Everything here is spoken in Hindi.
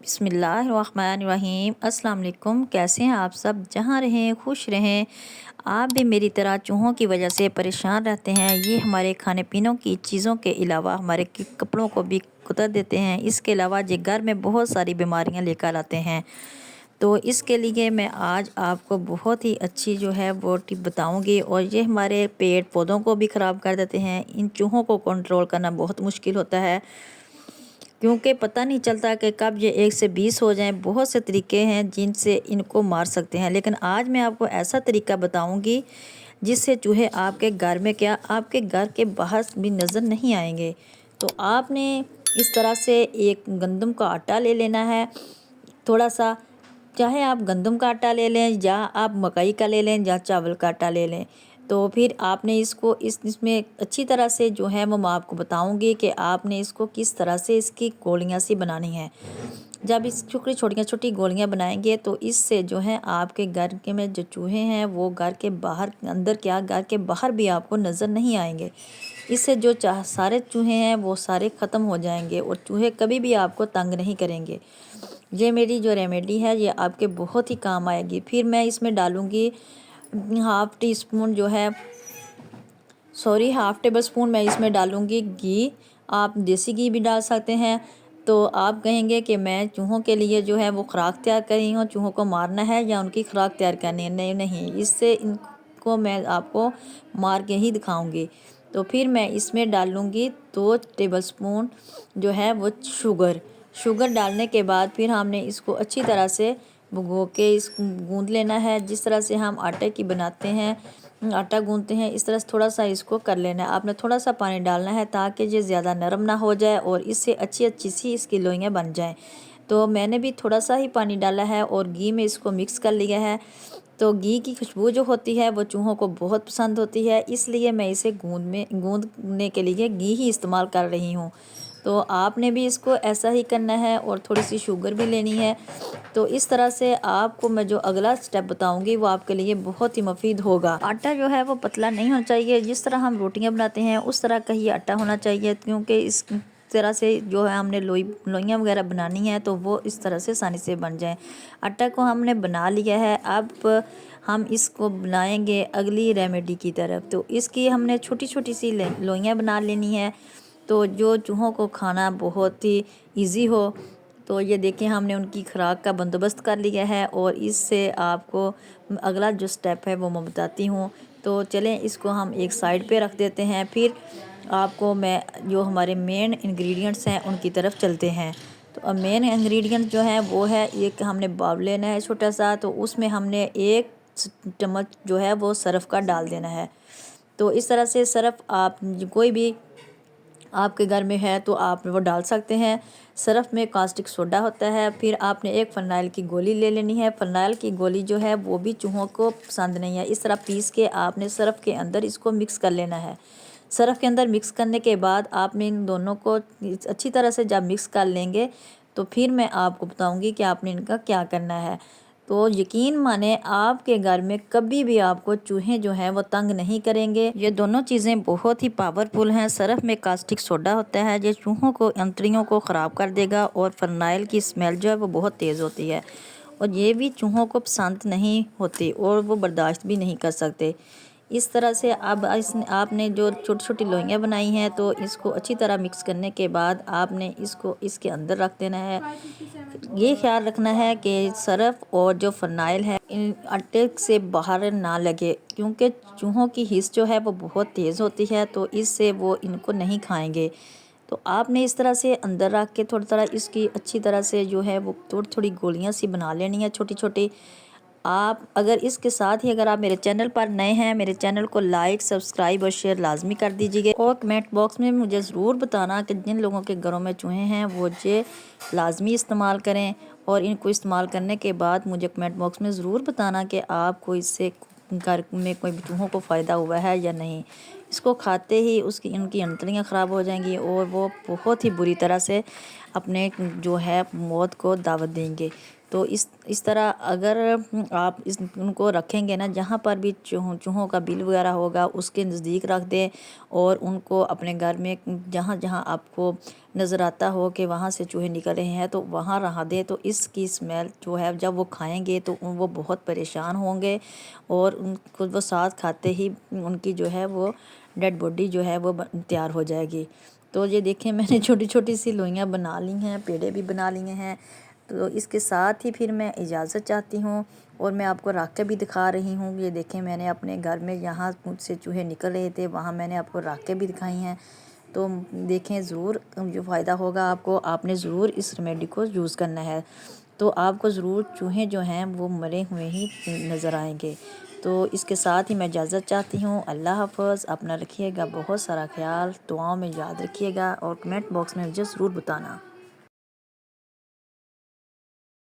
बिस्मिल्लाहिर्रहमानिर्रहीम। अस्सलाम वालेकुम। कैसे हैं आप सब? जहाँ रहें खुश रहें। आप भी मेरी तरह चूहों की वजह से परेशान रहते हैं। ये हमारे खाने पीनों की चीज़ों के अलावा हमारे कपड़ों को भी कुतर देते हैं। इसके अलावा ये घर में बहुत सारी बीमारियां लेकर आते हैं। तो इसके लिए मैं आज आपको बहुत ही अच्छी जो है वो टिप बताऊंगी। और ये हमारे पेड़ पौधों को भी ख़राब कर देते हैं। इन चूहों को कंट्रोल करना बहुत मुश्किल होता है, क्योंकि पता नहीं चलता कि कब ये 1 से 20 हो जाएं। बहुत से तरीके हैं जिनसे इनको मार सकते हैं, लेकिन आज मैं आपको ऐसा तरीका बताऊंगी जिससे चूहे आपके घर में क्या आपके घर के बाहर भी नज़र नहीं आएंगे। तो आपने इस तरह से एक गंदम का आटा ले लेना है, थोड़ा सा। चाहे आप गंदम का आटा ले लें या आप मकई का ले लें या चावल का आटा ले लें। तो फिर आपने इसको इसमें अच्छी तरह से जो है वो मैं आपको बताऊंगी कि आपने इसको किस तरह से इसकी गोलियां सी बनानी है। जब इस छोटी छोटी छोटी गोलियां बनाएंगे तो इससे जो है आपके घर के में जो चूहे हैं वो घर के बाहर अंदर क्या घर के बाहर भी आपको नज़र नहीं आएंगे। इससे जो सारे चूहे हैं वो सारे ख़त्म हो जाएंगे और चूहे कभी भी आपको तंग नहीं करेंगे। ये मेरी जो रेमेडी है ये आपके बहुत ही काम आएगी। फिर मैं इसमें डालूँगी हाफ़ टेबल स्पून मैं इसमें डालूँगी घी। आप देसी घी भी डाल सकते हैं। तो आप कहेंगे कि मैं चूहों के लिए जो है वो खुराक तैयार कर रही हूँ, चूहों को मारना है या उनकी खुराक तैयार करनी है। नहीं नहीं, इससे इनको मैं आपको मार के ही दिखाऊँगी। तो फिर मैं इसमें डालूँगी 2 टेबलस्पून जो है वो शुगर डालने के बाद फिर हमने इसको अच्छी तरह से भिगो के इस गूंद लेना है। जिस तरह से हम आटे की बनाते हैं, आटा गूंदते हैं, इस तरह से थोड़ा सा इसको कर लेना है। आपने थोड़ा सा पानी डालना है ताकि ये ज़्यादा नरम ना हो जाए और इससे अच्छी अच्छी सी इसकी लोइयाँ बन जाएं। तो मैंने भी थोड़ा सा ही पानी डाला है और घी में इसको मिक्स कर लिया है। तो घी की खुशबू जो होती है वो चूहों को बहुत पसंद होती है, इसलिए मैं इसे गूंदने के लिए घी ही इस्तेमाल कर रही हूँ। तो आपने भी इसको ऐसा ही करना है और थोड़ी सी शुगर भी लेनी है। तो इस तरह से आपको मैं जो अगला स्टेप बताऊंगी वो आपके लिए बहुत ही मुफीद होगा। आटा जो है वो पतला नहीं होना चाहिए। जिस तरह हम रोटियां बनाते हैं उस तरह का ही आटा होना चाहिए, क्योंकि इस तरह से जो है हमने लोइयाँ वगैरह बनानी है तो वो इस तरह से आसानी से बन जाए। आटा को हमने बना लिया है, अब हम इसको बनाएंगे अगली रेमेडी की तरफ। तो इसकी हमने छोटी छोटी सी लोइयाँ बना लेनी है, तो जो चूहों को खाना बहुत ही इजी हो। तो ये देखिए हमने उनकी खुराक का बंदोबस्त कर लिया है और इससे आपको अगला जो स्टेप है वो मैं बताती हूँ। तो चलें इसको हम एक साइड पे रख देते हैं। फिर आपको मैं जो हमारे मेन इंग्रेडिएंट्स हैं उनकी तरफ चलते हैं। तो अब मेन इंग्रेडिएंट जो है वो है, एक हमने बाउल लेना है छोटा सा, तो उसमें हमने 1 चम्मच जो है वो सरफ़ का डाल देना है। तो इस तरह से सरफ़ आप कोई भी आपके घर में है तो आप वो डाल सकते हैं। सरफ़ में कास्टिक सोडा होता है। फिर आपने एक फ़िनाइल की गोली ले लेनी है। फ़िनाइल की गोली जो है वो भी चूहों को पसंद नहीं है। इस तरह पीस के आपने सरफ़ के अंदर इसको मिक्स कर लेना है। सरफ़ के अंदर मिक्स करने के बाद आपने इन दोनों को अच्छी तरह से जब मिक्स कर लेंगे तो फिर मैं आपको बताऊंगी कि आपने इनका क्या करना है। तो यकीन माने आपके घर में कभी भी आपको चूहे जो हैं वो तंग नहीं करेंगे। ये दोनों चीज़ें बहुत ही पावरफुल हैं। सरफ़ में कास्टिक सोडा होता है, ये चूहों को अंतड़ियों को ख़राब कर देगा, और फ़िनाइल की स्मेल जो है वो बहुत तेज़ होती है और ये भी चूहों को पसंद नहीं होती और वो बर्दाश्त भी नहीं कर सकते। इस तरह से अब आपने जो छोटी छोटी लोइयाँ बनाई हैं तो इसको अच्छी तरह मिक्स करने के बाद आपने इसको इसके अंदर रख देना है। ये ख्याल रखना है कि सरफ़ और जो फ़िनाइल है इन आटे से बाहर ना लगे, क्योंकि चूहों की हिस्स जो है वो बहुत तेज़ होती है, तो इससे वो इनको नहीं खाएंगे। तो आपने इस तरह से अंदर रख के थोड़ी तरह इसकी अच्छी तरह से जो है वो थोड़ी थोड़ी गोलियां सी बना लेनी है छोटी छोटी। आप अगर इसके साथ ही अगर आप मेरे चैनल पर नए हैं, मेरे चैनल को लाइक सब्सक्राइब और शेयर लाजमी कर दीजिए। और कमेंट बॉक्स में मुझे ज़रूर बताना कि जिन लोगों के घरों में चूहे हैं वो ये लाजमी इस्तेमाल करें, और इनको इस्तेमाल करने के बाद मुझे कमेंट बॉक्स में ज़रूर बताना कि आपको इससे घर में कोई चूहों को फ़ायदा हुआ है या नहीं। इसको खाते ही उसकी उनकी अंतड़ियाँ ख़राब हो जाएंगी और वो बहुत ही बुरी तरह से अपने जो है मौत को दावत देंगे। तो इस तरह अगर आप उनको रखेंगे ना, जहाँ पर भी चूहों का बिल वगैरह होगा उसके नज़दीक रख दें और उनको अपने घर में जहाँ जहाँ आपको नज़र आता हो कि वहाँ से चूहे निकल रहे हैं तो वहाँ रहा दें। तो इसकी स्मेल जो है जब वो खाएंगे तो वो बहुत परेशान होंगे और उनको वो साथ खाते ही उनकी जो है वो डेड बॉडी जो है वो तैयार हो जाएगी। तो ये देखें मैंने छोटी छोटी सी लोइयाँ बना ली हैं, पेड़े भी बना लिए हैं। तो इसके साथ ही फिर मैं इजाज़त चाहती हूँ और मैं आपको रख के भी दिखा रही हूँ। ये देखें मैंने अपने घर में जहाँ मुझसे चूहे निकल रहे थे वहाँ मैंने आपको रख के भी दिखाई हैं। तो देखें ज़रूर जो फ़ायदा होगा आपको, आपने ज़रूर इस रेमेडी को यूज़ करना है। तो आपको ज़रूर चूहे जो हैं वो मरे हुए ही नज़र आएंगे। तो इसके साथ ही मैं इजाज़त चाहती हूँ। अल्लाह हाफ़िज़। अपना रखिएगा बहुत सारा ख्याल, दुआओं में याद रखिएगा और कमेंट बॉक्स में मुझे ज़रूर बताना।